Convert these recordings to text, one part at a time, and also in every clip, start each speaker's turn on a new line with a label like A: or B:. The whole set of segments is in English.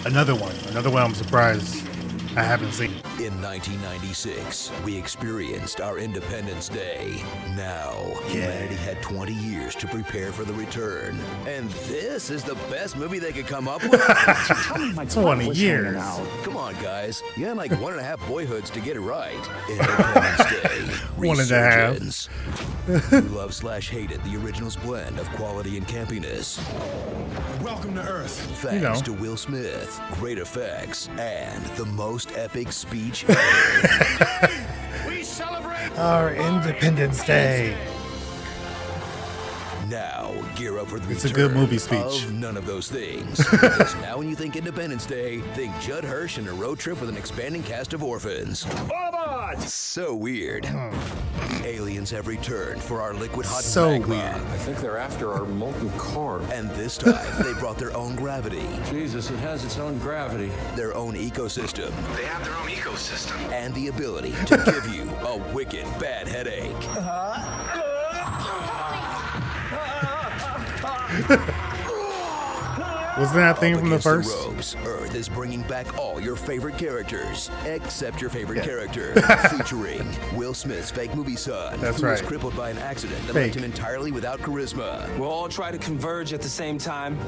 A: Another one I'm surprised I haven't seen.
B: In 1996, we experienced our Independence Day. Now, humanity had 20 years to prepare for the return. And this is the best movie they could come up with?
A: 20 years.
B: Come on, guys. You had like 1.5 boyhoods to get it right. Independence Day.
A: 1.5.
B: Resurgence. You love/hated the original's blend of quality and campiness.
C: Welcome to Earth.
B: Thanks to Will Smith, great effects, and the most epic speech ever.
C: We celebrate
A: Our Independence Day.
B: Now, gear up for the
A: It's a good
B: return
A: movie speech.
B: of none of those things. Because now when you think Independence Day, think Judd Hirsch and a road trip with an expanding cast of orphans.
C: Autobots!
B: So weird. The aliens have returned for our liquid hot
A: So
B: magma.
A: weird.
D: I think they're after our molten core.
B: And this time, they brought their own gravity,
D: Jesus, it has its own gravity.
B: their own ecosystem,
E: They have their own ecosystem.
B: and the ability to give you a wicked bad headache.
A: Wasn't that thing
B: Up
A: from the
B: against
A: first?
B: ropes, Earth is bringing back all your favorite characters, except your favorite character, featuring Will Smith's fake movie son,
A: That's
B: who was
A: right.
B: crippled by an accident that
A: Fake.
B: left him entirely without charisma.
F: We'll all try to converge at the same time.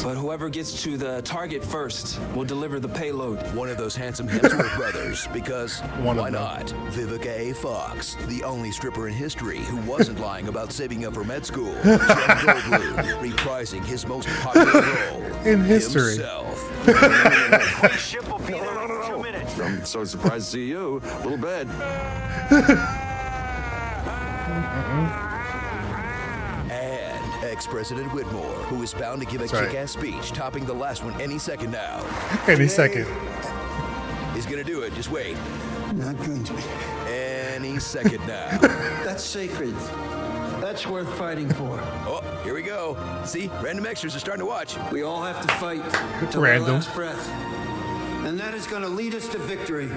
F: But whoever gets to the target first will deliver the payload.
B: One of those handsome Hemsworth brothers, because
A: One of
B: why
A: them.
B: not? Vivica A. Fox, the only stripper in history who wasn't lying about saving up for med school. Jeff Goldblum, reprising his most popular role
A: In history.
B: himself.
E: Ship will be there in 2 minutes.
D: I'm so surprised to see you. A little bit.
B: And ex-President Whitmore, who is bound to give a
A: That's right.
B: kick-ass speech, topping the last one any second now.
A: Any second.
B: He's gonna do it, just wait.
G: Not going to be.
B: Any second now.
G: That's sacred. That's worth fighting for.
B: Oh, here we go. See, random extras are starting to watch.
G: We all have to fight till
A: Random.
G: our last breath. And that is going to lead us to victory.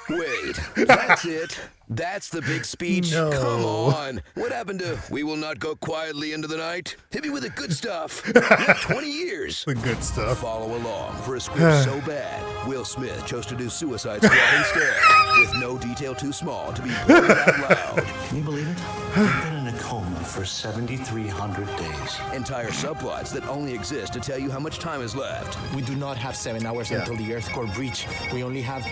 B: Wait, that's it? That's the big speech?
A: No.
B: Come on. What happened to "We will not go quietly into the night"? Hit me with the good stuff. Yeah, 20 years.
A: The good stuff.
B: Follow along for a script so bad, Will Smith chose to do Suicide Squad instead, with no detail too small to be blurted out loud.
H: Can you believe it? I've been in a coma for 7,300 days.
B: Entire subplots that only exist to tell you how much time is left,
I: We do not have 7 hours until the Earth core breach. We only have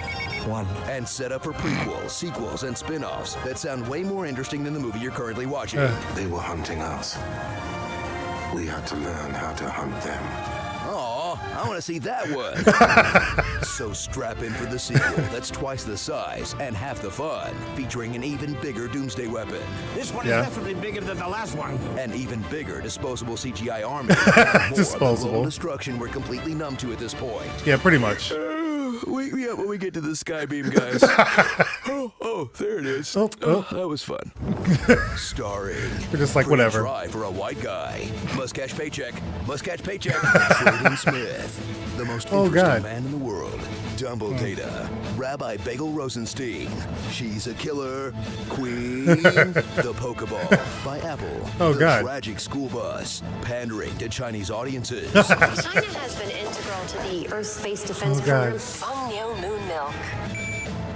I: 1.
B: and set up for prequels, sequels, and spin-offs that sound way more interesting than the movie you're currently watching.
E: They were hunting us. We had to learn how to hunt them.
B: Aw, I want to see that one. So strap in for the sequel that's twice the size and half the fun, featuring an even bigger doomsday weapon,
C: This one
A: Yeah.
C: is definitely bigger than the last one.
B: an even bigger disposable CGI army, and more of the
A: Disposable.
B: global destruction we're completely numb to at this point.
A: Yeah, pretty much.
B: Yeah, when we get to the skybeam, guys. oh, there it is.
A: Oh.
B: That was fun. Starring.
A: We're just like,
B: Pretty
A: whatever.
B: Dry for a white guy. Mustache paycheck. Freddie Smith, the most
A: Oh,
B: interesting
A: God.
B: man in the world. Dumble Data. Rabbi Bagel Rosenstein. She's a killer. Queen. The Pokeball by Apple.
A: Oh,
B: the
A: God.
B: Tragic School Bus. Pandering to Chinese audiences.
J: China has been integral to the Earth Space Defense
A: Oh, God.
J: Program. Fangyo Moon Milk.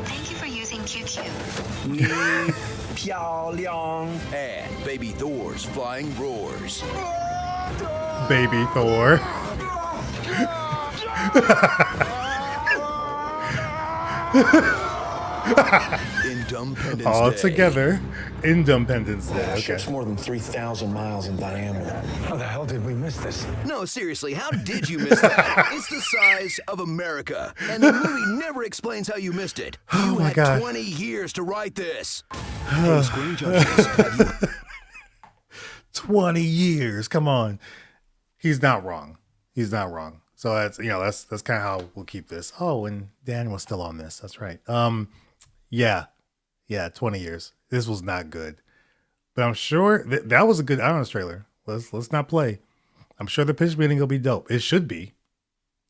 K: Thank you for using QQ.
B: And Baby Thor's Flying Roars.
A: Baby Thor.
B: Independence
A: All
B: Day.
A: together. Independence Day.
H: Our
A: Okay.
H: ship's more than 3,000 miles in diameter.
C: How the hell did we miss this?
B: No, seriously, how did you miss that? It's the size of America, and the movie never explains how you missed it. You
A: my
B: had
A: God.
B: 20 years to write this. Hey, screen judges, have you
A: 20 years. Come on. He's not wrong. He's not wrong. So that's that's kind of how we'll keep this. Oh, and Dan was still on this. That's right. Yeah, 20 years. This was not good, but I'm sure that was a good honest trailer. Let's not play. I'm sure the pitch meeting will be dope. It should be.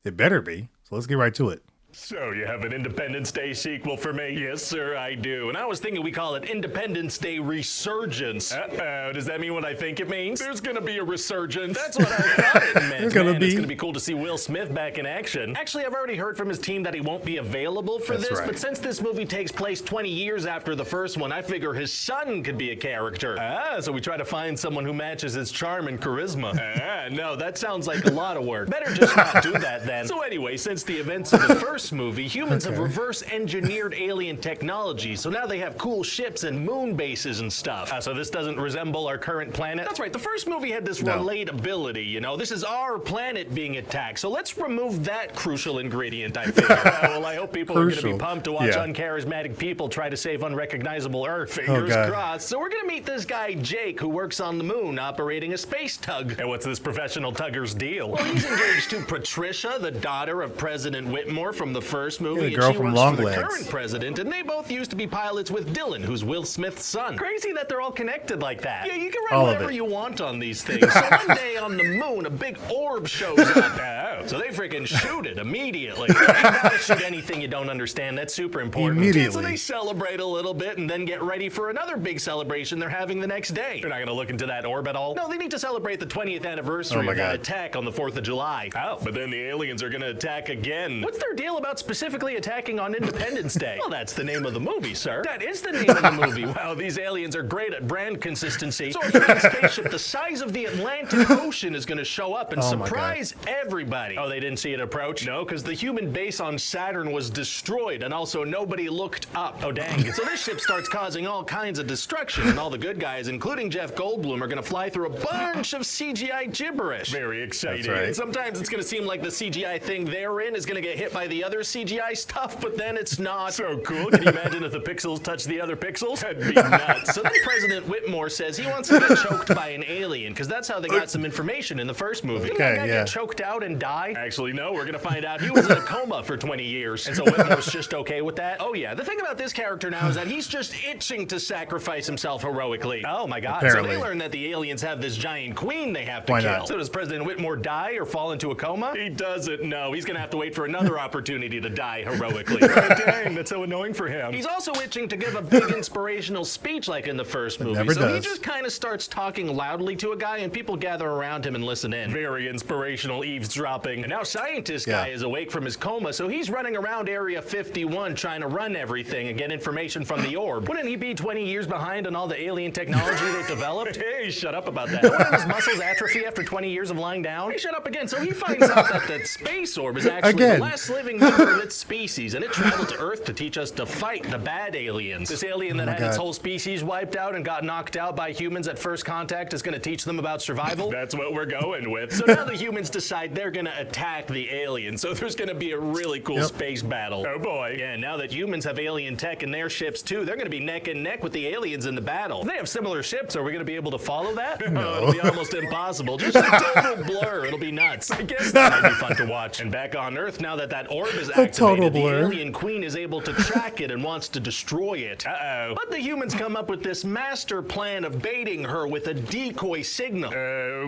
A: It better be. So let's get right to it.
L: So you have an Independence Day sequel for me? Yes, sir, I do. And I was thinking we call it Independence Day Resurgence. Uh-oh, does that mean what I think it means? There's gonna be a resurgence. That's what I thought it meant. It's gonna be cool to see Will Smith back in action. Actually, I've already heard from his team that he won't be available for this, but since this movie takes place 20 years after the first one, I figure his son could be a character. So we try to find someone who matches his charm and charisma. No, that sounds like a lot of work. Better just not do that then. So anyway, since the events of the first movie, humans have reverse-engineered alien technology, so now they have cool ships and moon bases and stuff. So this doesn't resemble our current planet? That's right, the first movie had this relatability, you know? This is our planet being attacked, so let's remove that crucial ingredient, I figure. Well, I hope people are going to be pumped to watch uncharismatic people try to save unrecognizable Earth. Fingers crossed. So we're going to meet this guy, Jake, who works on the moon, operating a space tug. And what's this professional tugger's deal? Well, he's engaged to Patricia, the daughter of President Whitmore from the first movie,
A: girl
L: and she
A: from
L: works
A: Long
L: for the
A: Legs.
L: current president, and they both used to be pilots with Dylan, who's Will Smith's son. Crazy that they're all connected like that. Yeah, you can write whatever you want on these things. So one day on the moon, a big orb shows up. So they freaking shoot it immediately. You gotta shoot anything you don't understand. That's super important.
A: Immediately.
L: So they celebrate a little bit and then get ready for another big celebration they're having the next day. They're not gonna look into that orb at all. No, they need to celebrate the 20th anniversary of that attack on the 4th of July. But then the aliens are gonna attack again. What's their deal about specifically attacking on Independence Day? Well, that's the name of the movie, sir. That is the name of the movie. Wow, these aliens are great at brand consistency. So a freaking spaceship the size of the Atlantic Ocean is gonna show up and surprise everybody. Oh, they didn't see it approach? No, because the human base on Saturn was destroyed, and also nobody looked up. Oh, dang. So this ship starts causing all kinds of destruction, and all the good guys, including Jeff Goldblum, are gonna fly through a bunch of CGI gibberish. Very exciting. And sometimes it's gonna seem like the CGI thing they're in is gonna get hit by the other CGI stuff, but then it's not. So cool. Can you imagine if the pixels touch the other pixels? That'd be nuts. So then President Whitmore says he wants to get choked by an alien, because that's how they got some information in the first movie. Didn't that guy get choked out and die? Actually, no. We're gonna find out he was in a coma for 20 years. And so Whitmore's just okay with that? Oh yeah. The thing about this character now is that he's just itching to sacrifice himself heroically. Oh my god. So they learn that the aliens have this giant queen they have to kill. So does President Whitmore die or fall into a coma? He doesn't know. He's gonna have to wait for another opportunity to die heroically. Oh, dang, that's so annoying for him. He's also itching to give a big inspirational speech like in the first movie. So he just kind of starts talking loudly to a guy and people gather around him and listen in. Very inspirational eavesdropping. And now scientist guy is awake from his coma, so he's running around Area 51 trying to run everything and get information from the orb. Wouldn't he be 20 years behind on all the alien technology they've developed? Hey, shut up about that. Wouldn't his muscles atrophy after 20 years of lying down? Hey, shut up again. So he finds out that the space orb is actually the last living member of its species, and it traveled to Earth to teach us to fight the bad aliens. This alien that had its whole species wiped out and got knocked out by humans at first contact is going to teach them about survival? That's what we're going with. So now the humans decide they're going to attack the aliens, so there's going to be a really cool space battle. Oh boy. Yeah, now that humans have alien tech in their ships too, they're going to be neck and neck with the aliens in the battle. If they have similar ships, are we going to be able to follow that? No. It'll be almost impossible. Just a total blur. It'll be nuts. I guess that might be fun to watch. And back on Earth, now that that orb is activated, the alien queen is able to track it and wants to destroy it. But the humans come up with this master plan of baiting her with a decoy signal.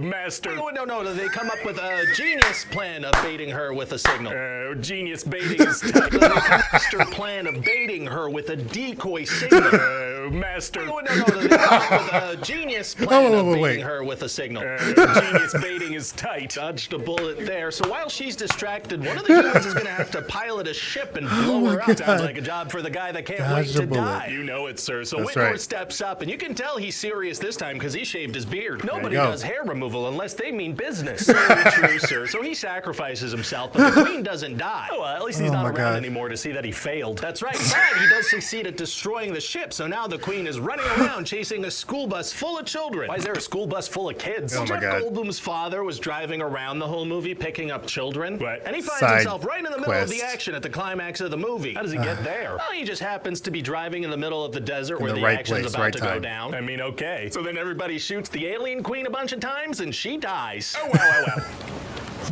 L: Master. No, they come up with a genius plan of baiting her with a signal. Genius baiting is tight. Master plan of baiting her with a decoy signal. Master. They come up with a genius plan of baiting her with a signal. Genius baiting is tight. Dodged a bullet there. So while she's distracted, one of the humans is going to have to pilot a ship and blow her up. Sounds like a job for the guy that can't wait to die. You know it, sir. So Whitmore steps up, and you can tell he's serious this time because he shaved his beard. Nobody does hair removal unless they mean business. Very true, sir. So he sacrifices himself, but the queen doesn't die. Oh, well, at least he's not around anymore to see that he failed. That's right. But he does succeed at destroying the ship, so now the queen is running around chasing a school bus full of children. Why is there a school bus full of kids? Jeff Goldblum's father was driving around the whole movie picking up children, and he finds himself right in the middle of the action at the climax of the movie. How does he get there? Well, he just happens to be driving in the middle of the desert where the action's about to go down. I mean, okay. So then everybody shoots the alien queen a bunch of times and she dies. Oh, well.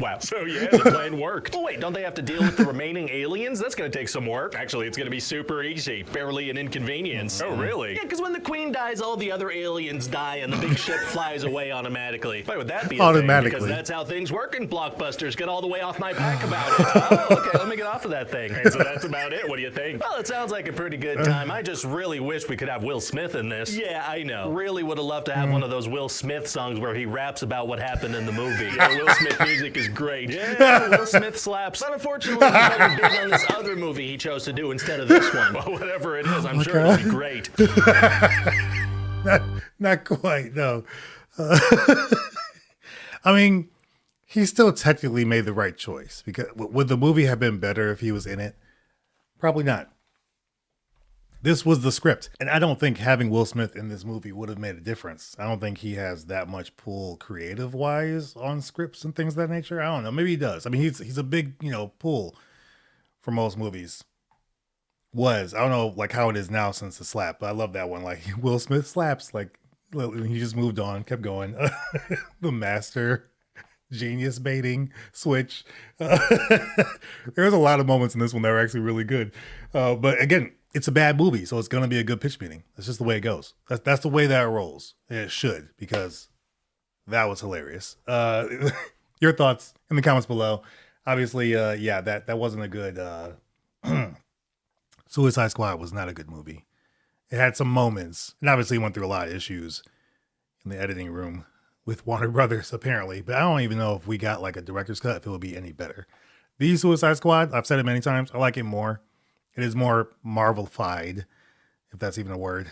L: Wow. So yeah, the plan worked. Oh wait, don't they have to deal with the remaining aliens? That's gonna take some work. Actually, it's gonna be super easy. Barely an inconvenience. Oh really? Yeah, because when the queen dies, all the other aliens die and the big ship flies away automatically. Why would that be a thing? Because that's how things work in blockbusters. Get all the way off my back about it. Oh, okay, let me get off of that thing. And so that's about it. What do you think? Well, it sounds like a pretty good time. I just really wish we could have Will Smith in this. Yeah, I know. Really would have loved to have one of those Will Smith songs where he raps about what happened in the movie. Yeah, Will Smith music is great. Yeah, Will Smith slaps. But unfortunately, he's never been on this other movie he chose to do instead of this one. Well, whatever it is, I'm sure it'll be great.
A: Not quite, no. I mean, he still technically made the right choice. Because would the movie have been better if he was in it? Probably not. This was the script. And I don't think having Will Smith in this movie would have made a difference. I don't think he has that much pull creative-wise on scripts and things of that nature. I don't know. Maybe he does. I mean, he's a big, pull for most movies. I don't know, like, how it is now since the slap. But I love that one. Like, Will Smith slaps. Like, he just moved on, kept going. The master genius baiting switch. There's a lot of moments in this one that are actually really good. But again, it's a bad movie, so it's going to be a good pitch meeting. That's just the way it goes. That's the way that it rolls. And it should, because that was hilarious. Your thoughts in the comments below. Obviously, yeah, that wasn't a good... Suicide Squad was not a good movie. It had some moments, and obviously went through a lot of issues in the editing room with Warner Brothers, apparently. But I don't even know if we got like a director's cut, if it would be any better. The Suicide Squad, I've said it many times, I like it more. It is more Marvel-fied, if that's even a word,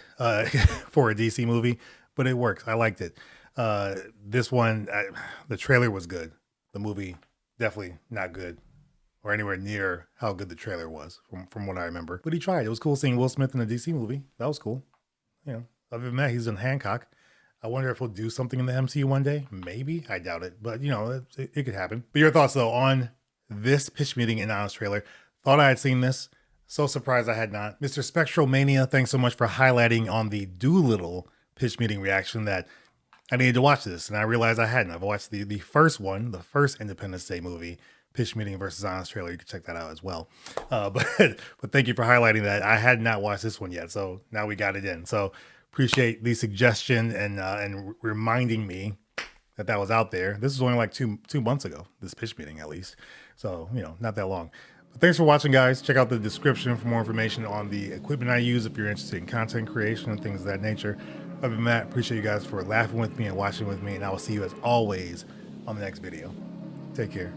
A: for a DC movie. But it works. I liked it. This one, the trailer was good. The movie, definitely not good. Or anywhere near how good the trailer was, from what I remember. But he tried. It was cool seeing Will Smith in a DC movie. That was cool. Other than that, he's in Hancock. I wonder if he'll do something in the MCU one day. Maybe. I doubt it. But, it could happen. But your thoughts, though, on this pitch meeting in Honest Trailer. Thought I had seen this. So surprised I had not. Mr. Spectral Mania, thanks so much for highlighting on the Doolittle pitch meeting reaction that I needed to watch this. And I realized I hadn't. I've watched the first one, the first Independence Day movie. Pitch meeting versus Honest Trailer. You can check that out as well. But thank you for highlighting that. I had not watched this one yet, so now we got it in. So appreciate the suggestion and reminding me that was out there. This was only like two months ago, this pitch meeting at least. So, not that long. But thanks for watching, guys. Check out the description for more information on the equipment I use if you're interested in content creation and things of that nature. Other than that, appreciate you guys for laughing with me and watching with me, and I will see you as always on the next video. Take care.